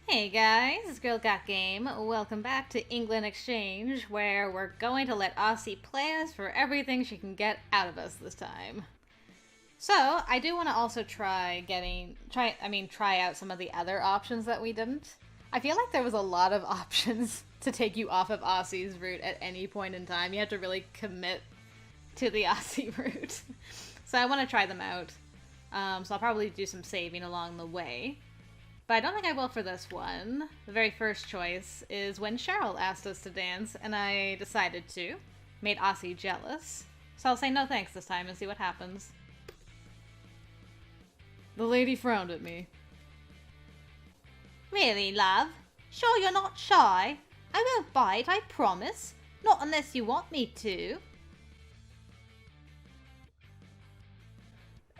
Hey guys, it's Girl Got Game. Welcome back to England Exchange, where we're going to let Aasi play us for everything she can get out of us this time. So, I do want to also try out some of the other options that we didn't. I feel like there was a lot of options to take you off of Aasi's route at any point in time. You have to really commit to the Aasi route. So I want to try them out. So I'll probably do some saving along the way. But I don't think I will for this one. The very first choice is when Cheryl asked us to dance, and I decided to. Made Aasi jealous. So I'll say no thanks this time and see what happens. The lady frowned at me. Really, love? Sure you're not shy? I won't bite, I promise. Not unless you want me to.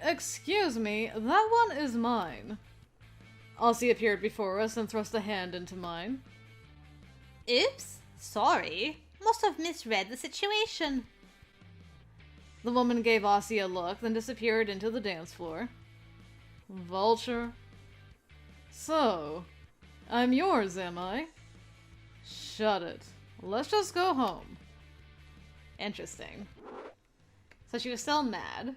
Excuse me, that one is mine. Aasi appeared before us and thrust a hand into mine. Oops, sorry. Must have misread the situation. The woman gave Aasi a look, then disappeared into the dance floor. Vulture. So, I'm yours, am I? Shut it. Let's just go home. Interesting. So she was still mad.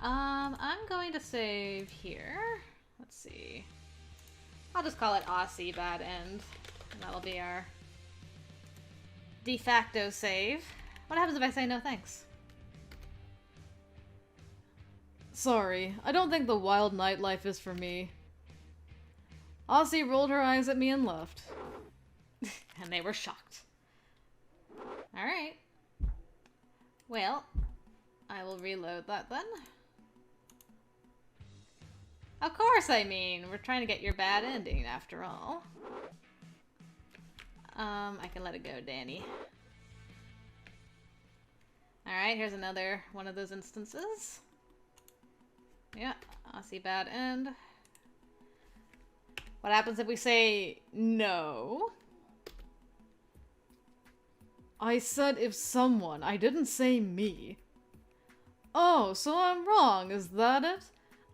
I'm going to save here. Let's see. I'll just call it Aasi bad end. And that'll be our de facto save. What happens if I say no thanks? Sorry, I don't think the wild nightlife is for me. Aasi rolled her eyes at me and left. And they were shocked. Alright. Well, I will reload that then. Of course, I mean, we're trying to get your bad ending after all. I can let it go, Danny. Alright, here's another one of those instances. Yeah, Aasi bad end. What happens if we say no? I said if someone, I didn't say me. Oh, so I'm wrong, is that it?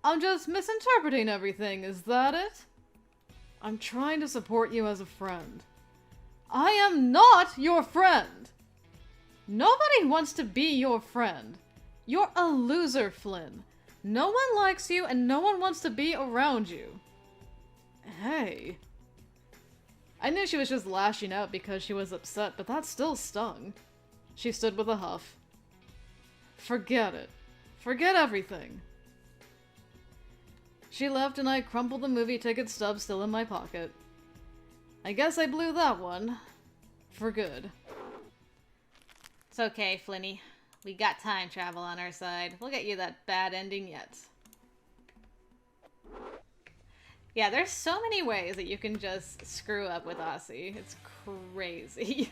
I'm just misinterpreting everything, is that it? I'm trying to support you as a friend. I am not your friend! Nobody wants to be your friend. You're a loser, Flynn. No one likes you and no one wants to be around you. Hey. I knew she was just lashing out because she was upset, but that still stung. She stood with a huff. Forget it. Forget everything. She left and I crumpled the movie ticket stub still in my pocket. I guess I blew that one. For good. It's okay, Flinny. We got time travel on our side. We'll get you that bad ending yet. Yeah, there's so many ways that you can just screw up with Aasi. It's crazy.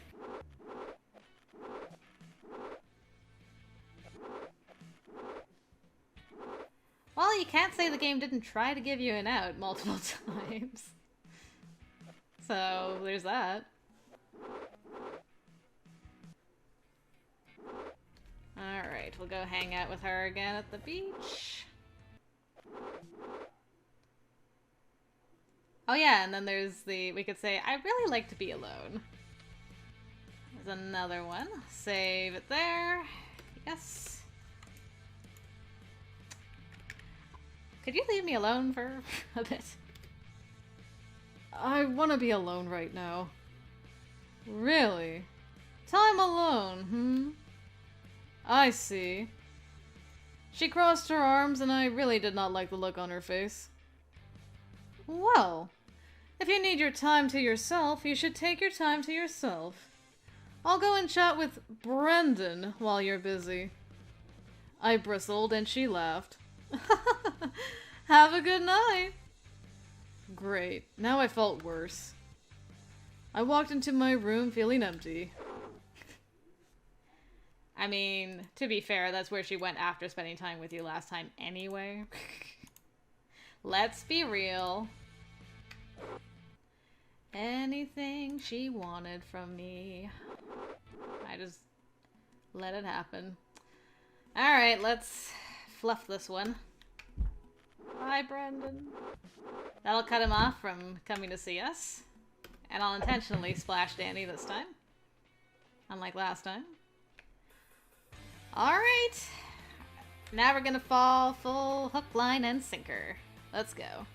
Well, you can't say the game didn't try to give you an out multiple times. So, there's that. Alright, we'll go hang out with her again at the beach. Oh yeah, and then there's we could say, I really like to be alone. There's another one. Save it there. Yes. Could you leave me alone for a bit? I want to be alone right now. Really? Time alone, I see. She crossed her arms and I really did not like the look on her face. Well, if you need your time to yourself, you should take your time to yourself. I'll go and chat with Brendan while you're busy. I bristled and she laughed. Have a good night. Great. Now I felt worse. I walked into my room feeling empty. I mean, to be fair, that's where she went after spending time with you last time anyway. Let's be real. Anything she wanted from me. I just let it happen. Alright, let's fluff this one. Bye, Brandon. That'll cut him off from coming to see us. And I'll intentionally splash Danny this time. Unlike last time. Alright. Now we're gonna fall full hook, line, and sinker. Let's go.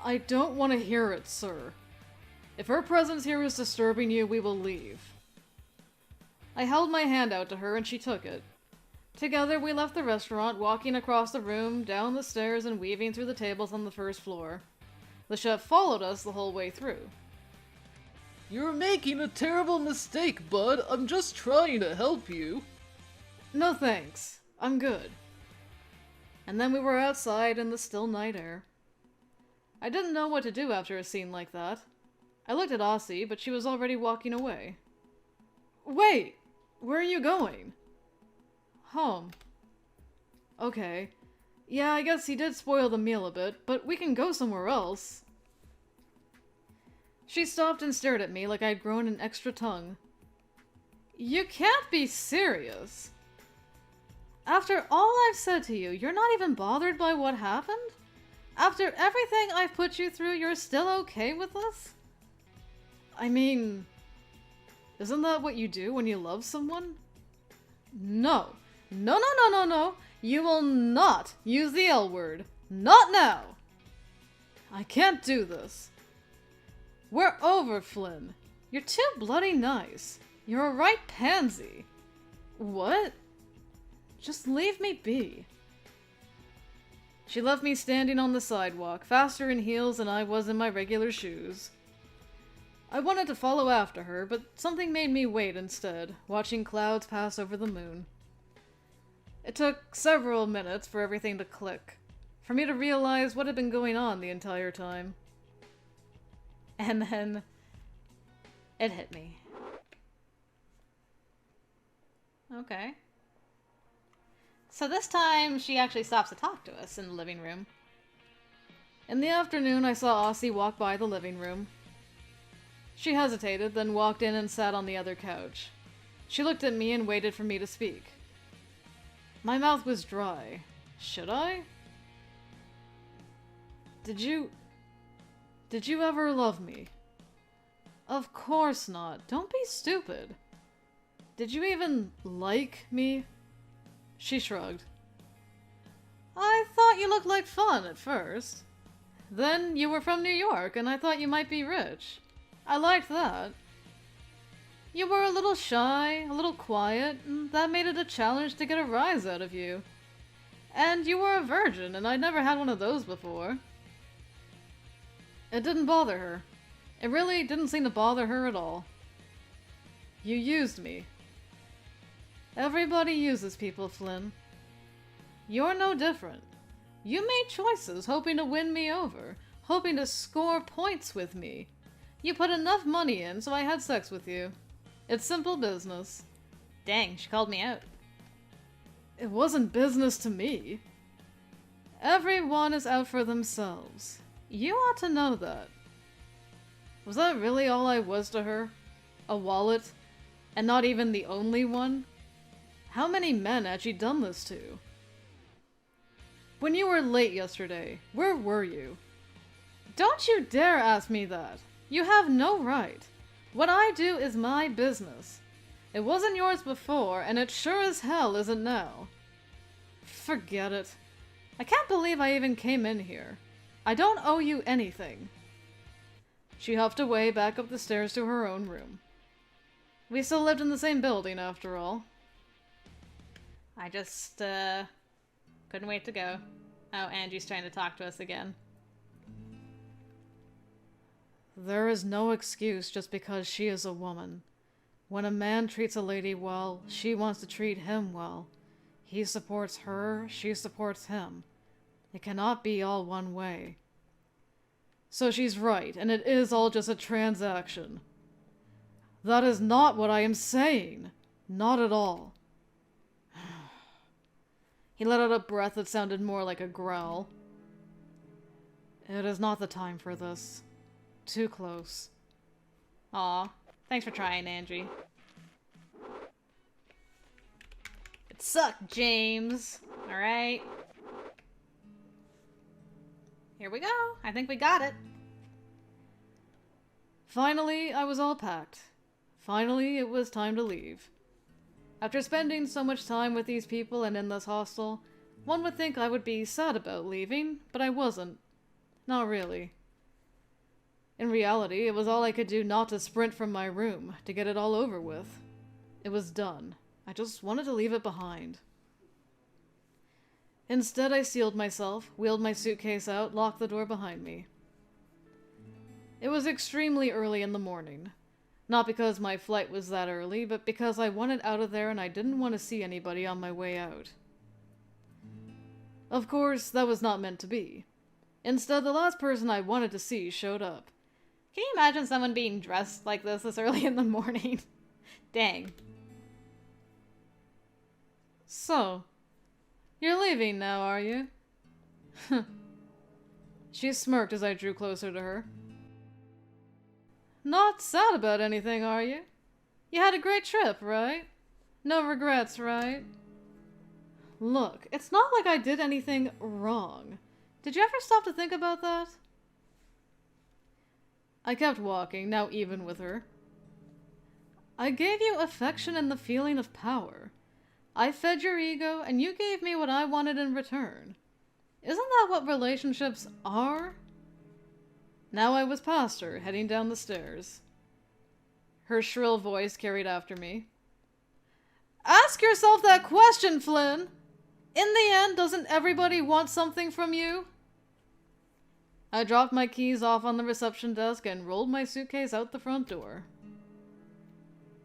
I don't want to hear it, sir. If her presence here is disturbing you, we will leave. I held my hand out to her and she took it. Together we left the restaurant, walking across the room, down the stairs, and weaving through the tables on the first floor. The chef followed us the whole way through. You're making a terrible mistake, bud. I'm just trying to help you. No thanks. I'm good. And then we were outside in the still night air. I didn't know what to do after a scene like that. I looked at Aasi, but she was already walking away. Wait! Where are you going? Home. Okay. Yeah, I guess he did spoil the meal a bit, but we can go somewhere else. She stopped and stared at me like I'd grown an extra tongue. You can't be serious. After all I've said to you, you're not even bothered by what happened? After everything I've put you through, you're still okay with this? I mean, isn't that what you do when you love someone? No. No, no, no, no, no. You will not use the L word. Not now. I can't do this. We're over, Flynn. You're too bloody nice. You're a right pansy. What? Just leave me be. She left me standing on the sidewalk, faster in heels than I was in my regular shoes. I wanted to follow after her, but something made me wait instead, watching clouds pass over the moon. It took several minutes for everything to click, for me to realize what had been going on the entire time. And then it hit me. Okay. So this time, she actually stops to talk to us in the living room. In the afternoon, I saw Aasi walk by the living room. She hesitated, then walked in and sat on the other couch. She looked at me and waited for me to speak. My mouth was dry. Should I? Did you ever love me? Of course not. Don't be stupid. Did you even like me? She shrugged. I thought you looked like fun at first. Then you were from New York, and I thought you might be rich. I liked that. You were a little shy, a little quiet, and that made it a challenge to get a rise out of you. And you were a virgin, and I'd never had one of those before. It didn't bother her. It really didn't seem to bother her at all. You used me. Everybody uses people, Flynn. You're no different. You made choices hoping to win me over, hoping to score points with me. You put enough money in, so I had sex with you. It's simple business. Dang, she called me out. It wasn't business to me. Everyone is out for themselves. You ought to know that. Was that really all I was to her? A wallet? And not even the only one? How many men had she done this to? When you were late yesterday, where were you? Don't you dare ask me that. You have no right. What I do is my business. It wasn't yours before, and it sure as hell isn't now. Forget it. I can't believe I even came in here. I don't owe you anything. She huffed away back up the stairs to her own room. We still lived in the same building, after all. I just, couldn't wait to go. Oh, Angie's trying to talk to us again. There is no excuse just because she is a woman. When a man treats a lady well, she wants to treat him well. He supports her, she supports him. It cannot be all one way. So she's right, and it is all just a transaction. That is not what I am saying. Not at all. He let out a breath that sounded more like a growl. It is not the time for this. Too close. Aw, thanks for trying, Angie. It sucked, James. Alright? Here we go. I think we got it. Finally, I was all packed. Finally, it was time to leave. After spending so much time with these people and in this hostel, one would think I would be sad about leaving, but I wasn't. Not really. In reality, it was all I could do not to sprint from my room, to get it all over with. It was done. I just wanted to leave it behind. Instead, I steeled myself, wheeled my suitcase out, locked the door behind me. It was extremely early in the morning. Not because my flight was that early, but because I wanted out of there and I didn't want to see anybody on my way out. Of course, that was not meant to be. Instead, the last person I wanted to see showed up. Can you imagine someone being dressed like this early in the morning? Dang. So, you're leaving now, are you? She smirked as I drew closer to her. Not sad about anything, are you? You had a great trip, right? No regrets, right? Look, it's not like I did anything wrong. Did you ever stop to think about that? I kept walking, now even with her. I gave you affection and the feeling of power. I fed your ego, and you gave me what I wanted in return. Isn't that what relationships are? Now I was past her, heading down the stairs. Her shrill voice carried after me. Ask yourself that question, Flynn! In the end, doesn't everybody want something from you? I dropped my keys off on the reception desk and rolled my suitcase out the front door.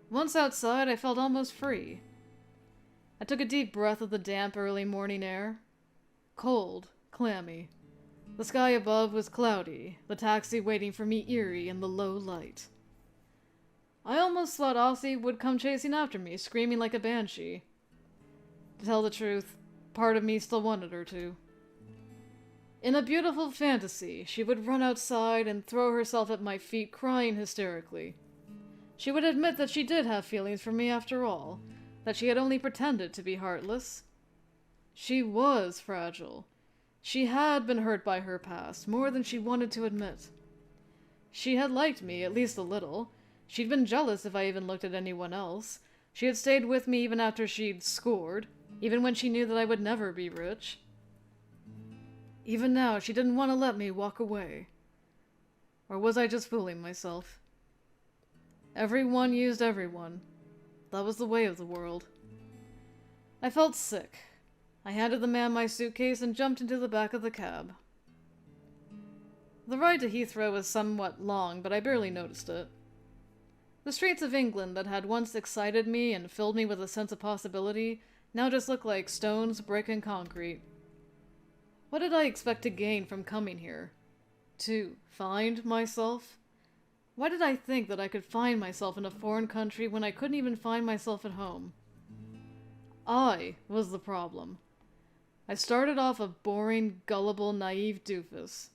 Once outside, I felt almost free. I took a deep breath of the damp early morning air. Cold, clammy. The sky above was cloudy, the taxi waiting for me eerie in the low light. I almost thought Aasi would come chasing after me, screaming like a banshee. To tell the truth, part of me still wanted her to. In a beautiful fantasy, she would run outside and throw herself at my feet, crying hysterically. She would admit that she did have feelings for me after all, that she had only pretended to be heartless. She was fragile. She had been hurt by her past, more than she wanted to admit. She had liked me, at least a little. She'd been jealous if I even looked at anyone else. She had stayed with me even after she'd scored, even when she knew that I would never be rich. Even now, she didn't want to let me walk away. Or was I just fooling myself? Everyone used everyone. That was the way of the world. I felt sick. I handed the man my suitcase and jumped into the back of the cab. The ride to Heathrow was somewhat long, but I barely noticed it. The streets of England that had once excited me and filled me with a sense of possibility now just looked like stones, brick, and concrete. What did I expect to gain from coming here? To find myself? Why did I think that I could find myself in a foreign country when I couldn't even find myself at home? I was the problem. I started off a boring, gullible, naive doofus.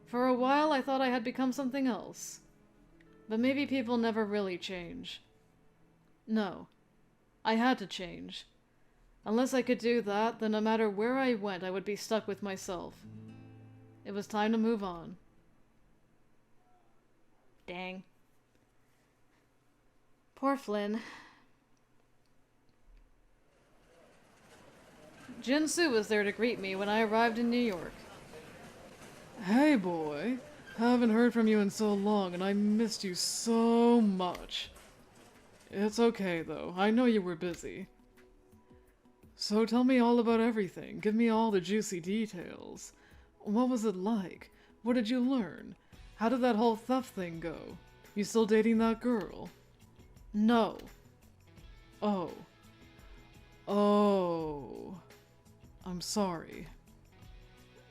For a while I thought I had become something else. But maybe people never really change. No. I had to change. Unless I could do that, then no matter where I went, I would be stuck with myself. It was time to move on. Dang. Poor Flynn. Jinsu was there to greet me when I arrived in New York. Hey, boy. Haven't heard from you in so long, and I missed you so much. It's okay, though. I know you were busy. So tell me all about everything. Give me all the juicy details. What was it like? What did you learn? How did that whole theft thing go? You still dating that girl? No. Oh. Oh. I'm sorry.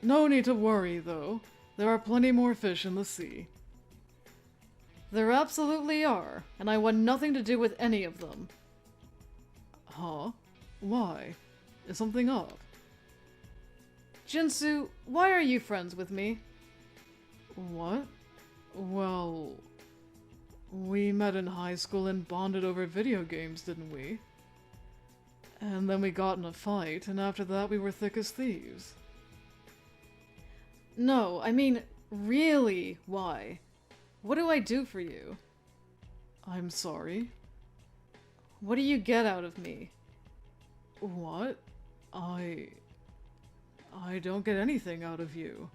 No need to worry, though. There are plenty more fish in the sea. There absolutely are, and I want nothing to do with any of them. Huh? Why? Is something up? Jinsu, why are you friends with me? What? Well... we met in high school and bonded over video games, didn't we? And then we got in a fight, and after that we were thick as thieves. No, I mean, really, why? What do I do for you? I'm sorry. What do you get out of me? What? I don't get anything out of you.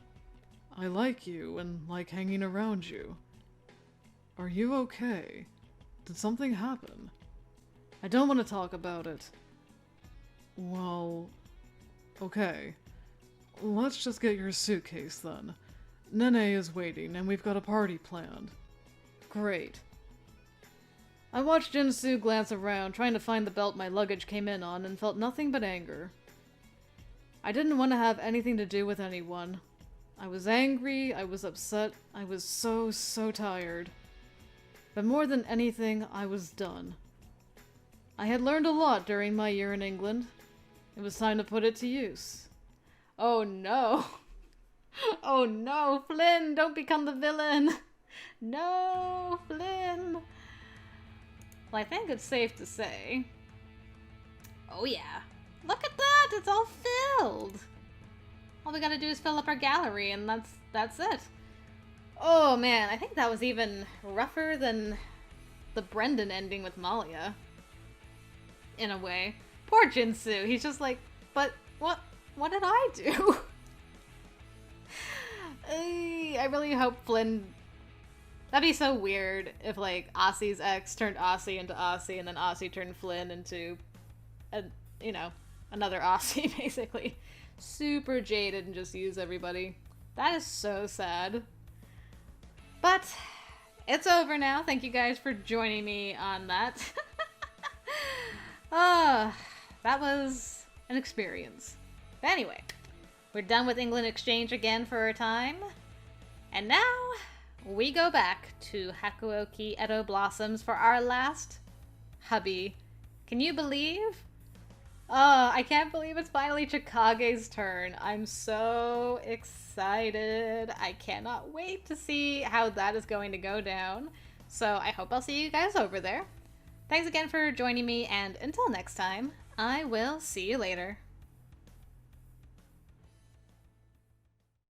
I like you and like hanging around you. Are you okay? Did something happen? I don't want to talk about it. Well, okay. Let's just get your suitcase then. Nene is waiting and we've got a party planned. Great. I watched Jinsu glance around, trying to find the belt my luggage came in on, and felt nothing but anger. I didn't want to have anything to do with anyone. I was angry, I was upset, I was so tired. But more than anything, I was done. I had learned a lot during my year in England. It was time to put it to use. Oh no. Oh no, Flynn, don't become the villain. No, Flynn. Well, I think it's safe to say. Oh yeah. Look at that, it's all filled. All we gotta do is fill up our gallery and that's it. Oh man, I think that was even rougher than the Brendan ending with Malia. In a way. Poor Jinsu, he's just like, but what did I do? I really hope Flynn... That'd be so weird if, like, Aasi's ex turned Aasi into Aasi, and then Aasi turned Flynn into, another Aasi, basically. Super jaded and just use everybody. That is so sad. But, it's over now. Thank you guys for joining me on that. That was an experience. But anyway, we're done with England Exchange again for a time. And now... we go back to Hakuoki Edo Blossoms for our last hubby. Can you believe? I can't believe it's finally Chikage's turn. I'm so excited. I cannot wait to see how that is going to go down. So I hope I'll see you guys over there. Thanks again for joining me, and until next time, I will see you later.